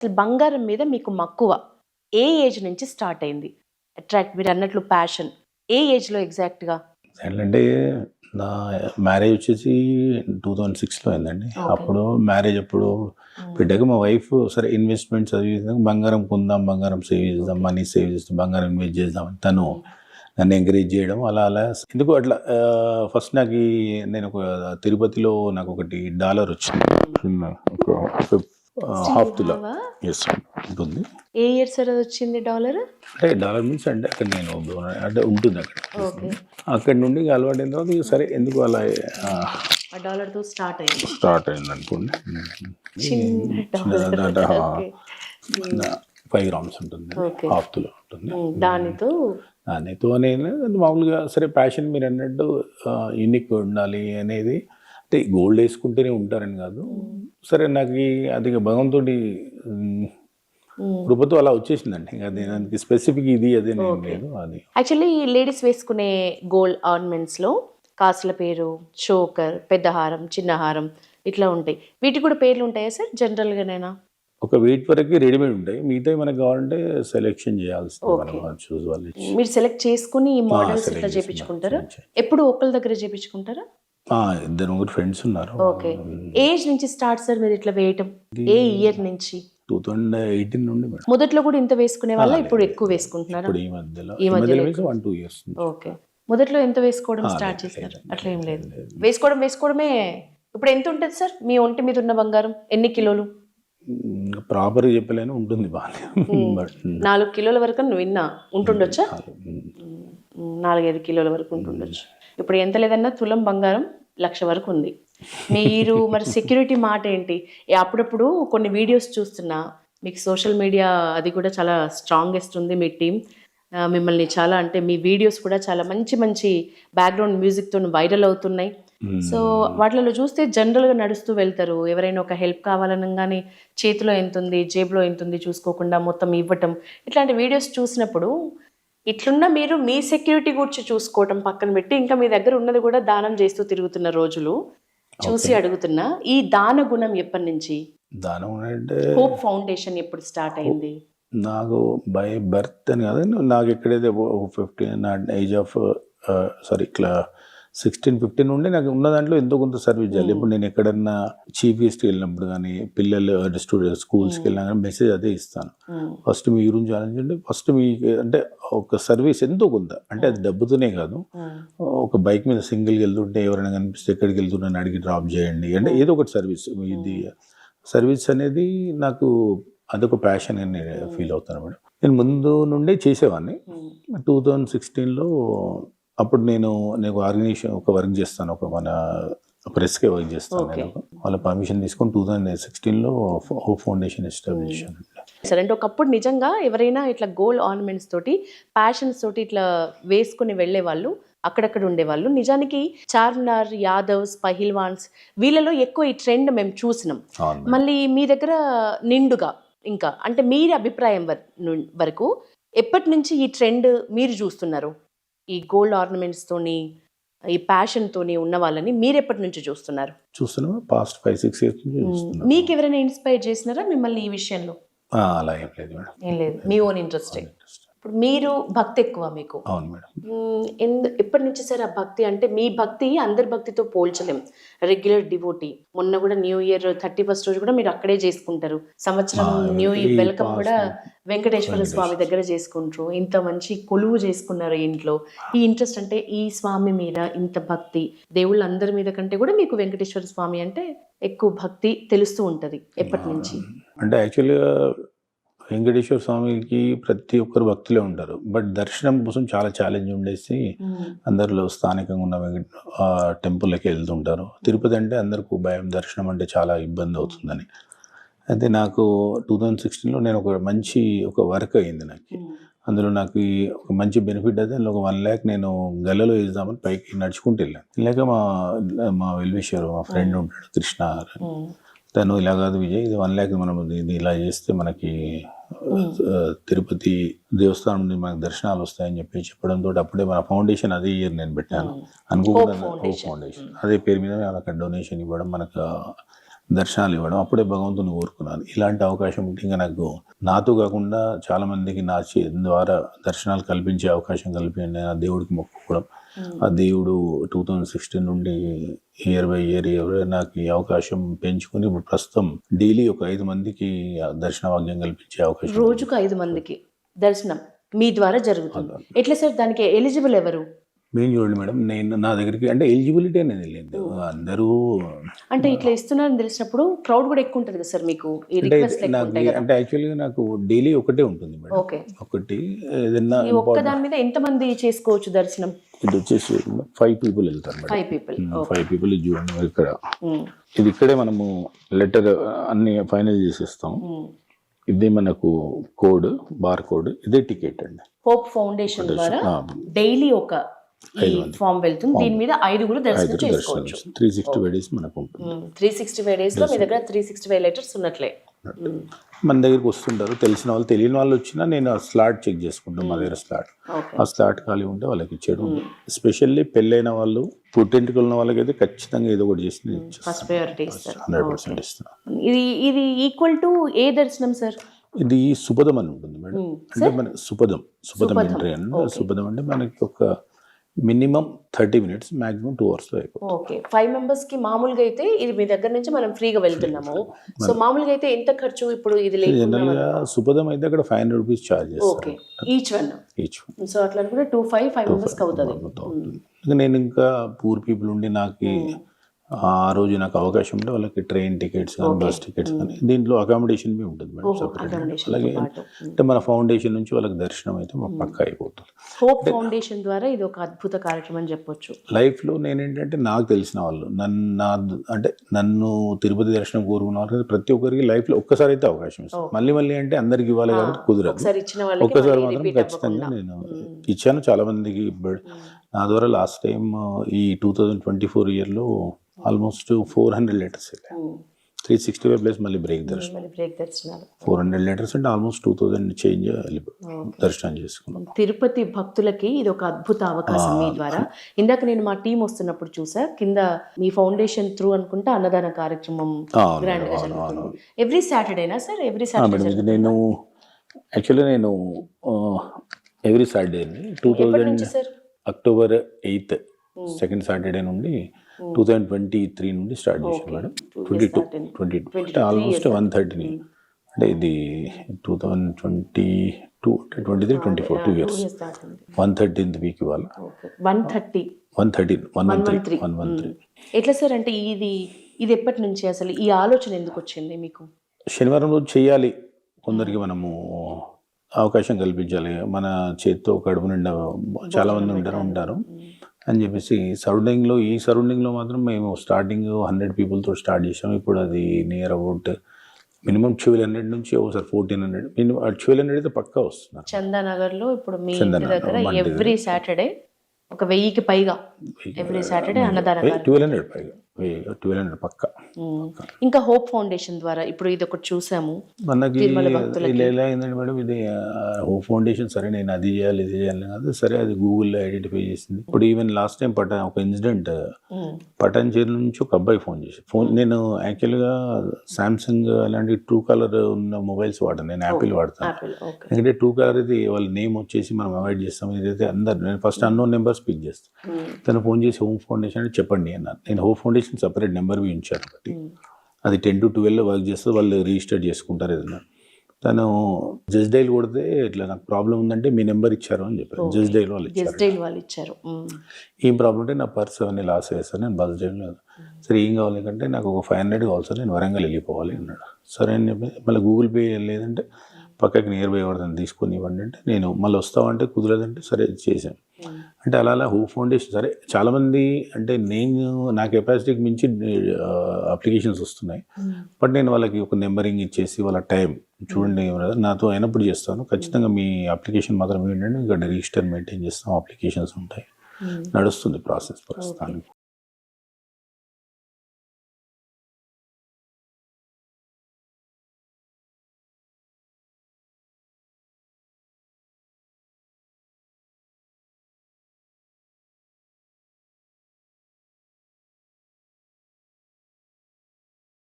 అసలు బంగారం మీద మీకు మక్కువ ఏ ఏజ్ నుంచి స్టార్ట్ అయింది? అట్రాక్ట్ మీరు అన్నట్లు ప్యాషన్ ఏ ఏజ్‌లో ఎగ్జాక్ట్‌గా? అంటే నా మ్యారేజ్ వచ్చేసి 2006లో అయిందండి. ఓకే. అప్పుడు మ్యారేజ్ అప్పుడు పెట్టాక మా వైఫ్ సరే ఇన్వెస్ట్మెంట్స్ అది ఇది బంగారం కొందాం, బంగారం సేవ్ చేద్దాం, ఓకే. మనీ సేవ్ చేస్తాం, బంగారం ఇన్వెస్ట్ చేద్దాం అని తను నన్ను ఎంకరేజ్ చేయడం అలా అలా ఎందుకో అట్లా ఫస్ట్ నాకు నేను ఒక తిరుపతిలో నాకు ఒకటి డాలర్ వచ్చింది. ఒక హాఫ్ తులా హావా? ఎస్ ఉంటుంది. ఏ ఇయర్ సార్ అది వచ్చింది డాలర్? అంటే డాలర్ మీన్స్ అంటే అక్కడ నేను అంటే ఉంటుంది అక్కడ. ఓకే. అక్కడ నుండి ఇక అలవాటు అయిన తర్వాత ఇక సరే ఎందుకు అలా ఆ డాలర్‌తో స్టార్ట్ అయింది. స్టార్ట్ అయింది అనుకోండి. చిన్న డాలర్. ఓకే. 5 గ్రామ్స్ ఉంటుంది, ఓకే. హాఫ్ తులా ఉంటుంది. దానితో దానితో నేను మామూలుగా సరే ప్యాషన్ మీరు అన్నట్టు యూనిక్ ఉండాలి అనేది, అంటే గోల్డ్ వేసుకుంటేనే ఉంటారని కాదు. సరే నాకు అది భగవంతుడి కృపతో అలా వచ్చేసిందండి. అది దానికి స్పెసిఫిక్ ఇది అదే ఏం లేదు. అది యాక్చువల్లీ లేడీస్ వేసుకునే గోల్డ్ ఆర్నమెంట్స్‌లో కాసుల పేరు, చోకర్, పెద్ద హారం, చిన్న హారం ఇట్లా ఉంటాయి. వీటికి కూడా పేర్లు ఉంటాయా సార్ జనరల్‌గానేనా? ఒక వెయిట్ వరకు రెడీమేడ్ ఉంటాయి, మిగతా మనకు కావాలంటే సెలెక్షన్ చేయాల్సింది మనం చూస్ వాళ్ళు ఇచ్చి. మీరు సెలెక్ట్ చేసుకుని ఈ మోడల్స్ select ఇట్లా చేసుకున్నాం. చేపించుకుంటారా? ఎప్పుడు ఒకళ్ళ దగ్గర చేపించుకుంటారా? ఇద్దరు ముగ్గురు ఫ్రెండ్స్ ఉన్నారు. ఓకే. ఏజ్ నుంచి స్టార్ట్ సార్ మీరు ఇట్లా వేయటం? ఏ ఇయర్ నుంచి? 2018 నుండి మేడం. మొదట్లో కూడా ఇంత వేసుకునే వాళ్ళ ఇప్పుడు ఎక్కువ వేసుకుంటున్నారా? ఇప్పుడు ఈ మధ్యలో మీన్స్ 1-2 years. ఓకే. మొదట్లో ఎంత వేసుకోవడం స్టార్ట్ చేశారు? అట్లా ఏం లేదు. వేసుకోవడమే. ఇప్పుడు ఎంత ఉంటుంది సార్ మీ ఒంటి మీద ఉన్న బంగారం? ఎన్ని కిలోలు? ప్రాపర్గా చెప్పలేను, ఉంటుంది బాగా. బట్ 4 కిలోల వరకు నువ్వు విన్నా ఉంటుండొచ్చా? 4-5 కిలోల వరకు ఉంటుండొచ్చు. ఇప్పుడు ఎంత లేదన్నా తులం బంగారం 1,00,000 వరకు ఉంది. మీరు మరి సెక్యూరిటీ మాట ఏంటి? అప్పుడప్పుడు కొన్ని వీడియోస్ చూస్తున్నా, మీకు సోషల్ మీడియా అది కూడా చాలా స్ట్రాంగెస్ట్ ఉంది మీ టీం. మిమ్మల్ని చాలా అంటే మీ వీడియోస్ కూడా చాలా మంచి మంచి బ్యాక్గ్రౌండ్ మ్యూజిక్తో వైరల్ అవుతున్నాయి. సో వాటిలో చూస్తే జనరల్గా నడుస్తూ వెళ్తారు. ఎవరైనా ఒక హెల్ప్ కావాలనగానే చేతిలో ఎంత ఉంది, జేబులో ఎంత ఉంది చూసుకోకుండా మొత్తం ఇవ్వటం, ఇట్లాంటి వీడియోస్ చూసినప్పుడు ఇట్లున్న మీరు మీ సెక్యూరిటీ గురించి చూసుకోవటం పక్కన పెట్టి ఇంకా మీ దగ్గర ఉన్నది కూడా దానం చేస్తూ తిరుగుతున్న రోజులు చూసి అడుగుతున్నా, ఈ దాన గుణం ఎప్పటి నుంచి? దానం అంటే హోప్ ఫౌండేషన్ ఎప్పుడు స్టార్ట్ అయింది? నాకు బై బర్త్ అని కాదు, నాకు ఎక్కడైతే 15 నా ఏజ్ ఆఫ్ ఇట్లా 16-15 నుండి నాకు ఉన్న దాంట్లో ఎంతో కొంత సర్వీస్ చేయాలి. ఇప్పుడు నేను ఎక్కడన్నా చీఫ్ గెస్ట్కి వెళ్ళినప్పుడు కానీ, పిల్లలు స్టూడెంట్ స్కూల్స్కి వెళ్ళినా కానీ మెసేజ్ అదే ఇస్తాను. ఫస్ట్ మీ గురించి ఆలోచించండి, ఫస్ట్ మీ అంటే ఒక సర్వీస్ ఎంతో కొంత, అంటే అది డబ్బుతోనే కాదు. ఒక బైక్ మీద సింగిల్గా వెళ్తుంటే ఎవరైనా కనిపిస్తే ఎక్కడికి వెళ్తున్నాను అడిగి డ్రాప్ చేయండి, అంటే ఏదో ఒకటి సర్వీస్. ఇది సర్వీస్ అనేది నాకు అదొక ప్యాషన్ అని నేను ఫీల్ అవుతాను మేడం. నేను ముందు నుండే చేసేవాడిని. 2016లో అప్పుడు నేను ఆర్గనైజేషన్ ఒక వర్క్ చేస్తాను, ఒక మన ప్రెస్కే వర్క్ చేస్తాను. నేను వాళ్ళ పర్మిషన్ తీసుకొని 2016లో హోప్ ఫౌండేషన్ ఎస్టాబ్లిష్ చేశాను. సరే, అంటే ఒకప్పుడు నిజంగా ఎవరైనా ఇట్లా గోల్డ్ ఆర్నమెంట్స్ తోటి ప్యాషన్స్ తోటి ఇట్లా వేసుకుని వెళ్ళే వాళ్ళు అక్కడక్కడ ఉండేవాళ్ళు. నిజానికి చార్మినార్, యాదవ్స్, పహిల్వాన్స్ వీళ్ళలో ఎక్కువ ఈ ట్రెండ్ మేము చూసినాం. మళ్ళీ మీ దగ్గర నిండుగా ఇంకా అంటే మీరి అభిప్రాయం వరకు ఎప్పటి నుంచి ఈ ట్రెండ్ మీరు చూస్తున్నారు? ఈ గోల్డ్ ఆర్నమెంట్స్ తోని ఈ ప్యాషన్ తోని ఉన్న వాళ్ళని మీరు ఎప్పటి నుంచి చూస్తున్నారు? చూస్తున్నాము పాస్ట్ 5-6 years నుంచి చూస్తున్నాం. మీకు ఎవరైనా ఇన్స్పైర్ చేసినారా మిమ్మల్ని ఈ విషయంలో? అలా ఏం లేదు మేడం. ఏం లేదు, మీ ఓన్ ఇంట్రెస్టే. ఇప్పుడు మీరు భక్తి ఎక్కువ మీకు? అవును మేడం. ఎప్పటి నుంచి సార్ ఆ భక్తి? అంటే మీ భక్తి అందరి భక్తితో పోల్చలేం. Regular devotee. మొన్న కూడా న్యూ ఇయర్ 31st రోజు కూడా మీరు అక్కడే చేసుకుంటారు. సంవత్సరం న్యూ ఇయర్ వెల్కమ్ కూడా వెంకటేశ్వర స్వామి దగ్గర చేసుకుంటారు. ఇంత మంచి కొలువు చేసుకున్నారు ఇంట్లో. ఈ ఇంట్రెస్ట్ అంటే ఈ స్వామి మీద ఇంత భక్తి, దేవుళ్ళ అందరి మీద కంటే కూడా మీకు వెంకటేశ్వర స్వామి అంటే ఎక్కువ భక్తి తెలుస్తూ ఉంటది ఎప్పటి నుంచి? అంటే యాక్చువల్గా వెంకటేశ్వర స్వామికి ప్రతి ఒక్కరు భక్తులే ఉంటారు, బట్ దర్శనం కోసం చాలా ఛాలెంజ్ ఉండేసి అందరిలో స్థానికంగా ఉన్న టెంపుల్కి వెళ్తుంటారు. తిరుపతి అంటే అందరికీ భయం, దర్శనం అంటే చాలా ఇబ్బంది అవుతుందని. అయితే నాకు 2016లో నేను ఒక వర్క్ అయింది నాకు. అందులో నాకు ఒక మంచి బెనిఫిట్ అయితే అందులో ఒక 1 lakh నేను గల్లలో వేద్దామని పైకి నడుచుకుంటూ వెళ్ళాను. వెళ్ళాక మా వెల్విషర్, మా ఫ్రెండ్ ఉంటాడు కృష్ణ, తను ఇలా కాదు విజయ్, ఇది 1 lakh మనం ఇది ఇలా చేస్తే మనకి తిరుపతి దేవస్థానం నుండి మనకు దర్శనాలు వస్తాయని చెప్పడంతో అప్పుడే మన ఫౌండేషన్ అదే ఇయర్ నేను పెట్టాను అనుకోకుండా. హోప్ ఫౌండేషన్ అదే పేరు మీద వాళ్ళకి డొనేషన్ ఇవ్వడం, మనకు దర్శనాలు ఇవ్వడం, అప్పుడే భగవంతుని కోరుకున్నాను. ఇలాంటి అవకాశం ఉంటే ఇంకా నాకు నాతో కాకుండా చాలా మందికి నా ద్వారా దర్శనాలు కల్పించే అవకాశం కల్పించి ఆ దేవుడికి మొక్కుకోవడం, ఆ దేవుడు 2016 నుండి ఇయర్ బై ఇయర్ నాకు ఈ అవకాశం పెంచుకుని ఇప్పుడు ప్రస్తుతం డైలీ ఒక 5 మందికి దర్శన భాగ్యం కల్పించే అవకాశం. రోజుకు 5 మందికి దర్శనం మీ ద్వారా జరుగుతుంది. ఎట్లా సార్ దానికి ఎలిజిబుల్ ఎవరు? మేము చూడండి మేడం, నేను నా దగ్గరికి అంటే ఎలిజిబిలిటీ అనేది లేదు, అందరూ అంటే ఇట్లా ఇస్తున్నారని తెలిసినప్పుడు క్రౌడ్ కూడా ఎక్కువ ఉంటుంది కదా సార్ మీకు? ఈ అంటే రిక్వెస్ట్ నాకు అంటే యాక్చువల్గా నాకు డైలీ ఒకటే ఉంటుంది మేడం. ఓకే, ఒకటి ఏదైనా ఈ ఒక్క దాని మీద ఎంత మంది చేసుకోవచ్చు దర్శనం? ఇది వచ్చేసి 5 people వెళ్తారు మేడం. 5 people. 5 people ఇది చూడండి ఇక్కడ, ఇది ఇక్కడే మనము లెటర్ అన్ని ఫైనల్ చేసేస్తాం. ఇది మనకు కోడ్, బార్ కోడ్, ఇదే టికెట్ అండి. హోప్ ఫౌండేషన్ ద్వారా డైలీ ఒక ఈ ఫామ్ వెళ్తుంది, దీని మీద 5 దర్శనం చేసుకోవచ్చు. 365 days మనకు ఉంటుంది. 365 days లో మీ దగ్గర 365 లెటర్స్ ఉన్నట్లే. మన దగ్గరికి వస్తుంటారు, తెలిసిన వాళ్ళు తెలియని వాళ్ళు వచ్చినా నేను ఆ స్లాట్ చెక్ చేసుకుంటాను. మా దగ్గర స్లాట్, ఆ స్లాట్ ఖాళీ ఉంటే వాళ్ళకి ఇచ్చేయడం. ఎస్పెషల్లీ పెళ్ళైన వాళ్ళు, పుట్టింటికి ఉన్న వాళ్ళకైతే ఖచ్చితంగా ఏదో ఒకటి చేసి ఫస్ట్ ప్రయారిటీ ఇస్తారు. 100% ఇస్తాను. ఇది ఈక్వల్ టు ఏ దర్శనం సార్? ఇది సుపదం అని ఉంటుంది మేడం. అంటే మన సుపదం ఎంట్రీ అండి. సుపదం అంటే మనకి ఒక మినిమం 30 minutes, మాక్సిమం 2 hours లో అయిపోతుంది. ఓకే, 5 members కి మామూలుగా అయితే ఇది మీ దగ్గర నుంచి మనం ఫ్రీగా వెళ్తున్నాము. సో మామూలుగా అయితే ఎంత ఖర్చు ఇప్పుడు ఇది జనరల్గా సుపదం అయితే అక్కడ 500 rupees ఛార్జ్ చేస్తారు. Okay, each one. సో అట్లా అనుకుంటే 5 members కి అవుతుంది. నేను ఇంకా పూర్ పీపుల్ ఉండి నాకు ఆ రోజు నాకు అవకాశం ఉంటే వాళ్ళకి ట్రైన్ టికెట్స్ కానీ, బస్ టికెట్స్ కానీ, దీంట్లో అకామిడేషన్ బి ఉంటుంది మేడం సపరేట్. అలాగే అంటే మన ఫౌండేషన్ నుంచి వాళ్ళకి దర్శనం అయితే పక్కా అయిపోతుంది. హోప్ ఫౌండేషన్ ద్వారా ఇది ఒక అద్భుత కార్యక్రమం అని చెప్పొచ్చు. లైఫ్లో నేనేంటంటే నాకు తెలిసిన వాళ్ళు నన్ను తిరుపతి దర్శనం కోరుకున్న వాళ్ళకి ప్రతి ఒక్కరికి లైఫ్లో ఒక్కసారి అయితే అవకాశం ఇస్తాను. మళ్ళీ అంటే అందరికి ఇవ్వాలి కాబట్టి కుదరదు. ఒక్కసారి మాత్రం ఖచ్చితంగా నేను ఇచ్చాను చాలా మందికి. నా ద్వారా లాస్ట్ టైం ఈ 2024 yearలో ఆల్మోస్ట్ 400 letters వెళ్ళాయి. 365 ప్లస్ మళ్ళీ బ్రేక్ దర్శనం 400 letters అంటే ఆల్మోస్ట్ 2000 చేంజ్ దర్శనం చేసుకున్నాం. తిరుపతి భక్తులకి ఇది ఒక అద్భుత అవకాశం మీ ద్వారా. ఇందాక నేను మా టీం వస్తున్నప్పుడు చూసా, కింద మీ ఫౌండేషన్ త్రూ అనుకుంటా అన్నదాన కార్యక్రమం గ్రాండ్ గా జరుగుతుంది. ఎవ్రీ సాటర్డేనా సార్? ఎవ్రీ సాటర్డే నేను actually every Saturday 2000 October 8th second Saturday నుండి 2023 నుండి స్టార్ట్ చేశాను మేడం. 22 అంటే ఆల్మోస్ట్ 130 అంటే ఇది 2022 అంటే 23-24 2 years 113th వీక్ ఇవాళ 113. ఎట్లా సార్? అంటే ఇది ఎప్పటి నుంచి అసలు ఈ ఆలోచన ఎందుకు వచ్చింది మీకు? శనివారం రోజు చేయాలి, కొందరికి మనము అవకాశం కల్పించాలి, మన చేతితో కడుపు నిండా చాలా మంది ఉంటారు అని చెప్పేసి ఈ సరౌండింగ్లో మాత్రం మేము స్టార్టింగ్ 100 peopleతో స్టార్ట్ చేసాము. ఇప్పుడు అది నియర్ అబౌట్ మినిమం 1200 నుంచి ఒకసారి 1400, మినిమం 1200 అయితే పక్కా వస్తున్నారు. చందానగర్లో ఇప్పుడు మీ ఇంటి దగ్గర ఎవ్రీ సాటర్డే ఒక 1000కి పైగా ఎవ్రీ సాటర్డే అన్నదాన 1200 పైగా 1200 పక్కా. ఇంకా హోప్ ఫౌండేషన్ ద్వారా ఇప్పుడు ఇది ఒకటి చూసాము మనకి ఎలా అయిందండి మేడం, ఇది హోప్ ఫౌండేషన్ సరే నేను అది చేయాలి ఇది చేయాలి కాదు, సరే అది గూగుల్లో ఐడెంటిఫై చేసింది. ఇప్పుడు ఈవెన్ లాస్ట్ టైం ఒక ఇన్సిడెంట్ పటాన్చేరు నుంచి ఒక అబ్బాయి ఫోన్ నేను యాక్చువల్గా సామ్సంగ్ అలాంటి ట్రూ కలర్ ఉన్న మొబైల్స్ వాడను, నేను యాపిల్ వాడతాను. ఎందుకంటే ట్రూ కలర్ ఇది వాళ్ళ నేమ్ వచ్చేసి మనం అవాయిడ్ చేస్తాం. ఇదైతే నేను ఫస్ట్ అన్నోన్ నెంబర్ స్పీక్ చేస్తాను. తను ఫోన్ చేసి హోప్ ఫౌండేషన్ అంటే చెప్పండి అన్నాను. నేను హోప్ ఫౌండేషన్ సపరేట్ నెంబర్ ఉంచారు కాబట్టి అది 10 to 12 వర్క్ చేస్తే వాళ్ళు రిజిస్టర్ చేసుకుంటారు. ఏదన్నా తను జస్ట్ డైల్ కొడితే ఇట్లా నాకు ప్రాబ్లం ఉందంటే మీ నెంబర్ ఇచ్చారు అని చెప్పారు. జస్ట్ డైల్ వాళ్ళు ఇచ్చారు. ఏం ప్రాబ్లం అంటే నా పర్స్ అవన్నీ లాస్ అయ్యేసారు, నేను బస్ డైల్ లేదు. సరే ఏం కావాలి కంటే నాకు ఒక 500 కావాలి సార్, నేను వరంగల్ వెళ్ళిపోవాలి అన్నాడు. సరే అని చెప్పి మళ్ళీ గూగుల్ పే లేదంటే పక్కకి నియర్ బై ఎవరిదని తీసుకొని ఇవ్వండి అంటే నేను మళ్ళీ వస్తామంటే కుదరదంటే సరే చేశాను. అంటే అలా హోప్ ఫౌండేషన్ సరే చాలామంది అంటే నా కెపాసిటీకి మించి అప్లికేషన్స్ వస్తున్నాయి. బట్ నేను వాళ్ళకి ఒక నెంబరింగ్ ఇచ్చేసి వాళ్ళ టైం చూడండి నాతో అయినప్పుడు చేస్తాను, ఖచ్చితంగా మీ అప్లికేషన్ మాత్రం ఏంటంటే ఇక్కడ రిజిస్టర్ మెయింటైన్ చేస్తాం, అప్లికేషన్స్ ఉంటాయి, నడుస్తుంది ప్రాసెస్ ప్రస్తుతానికి.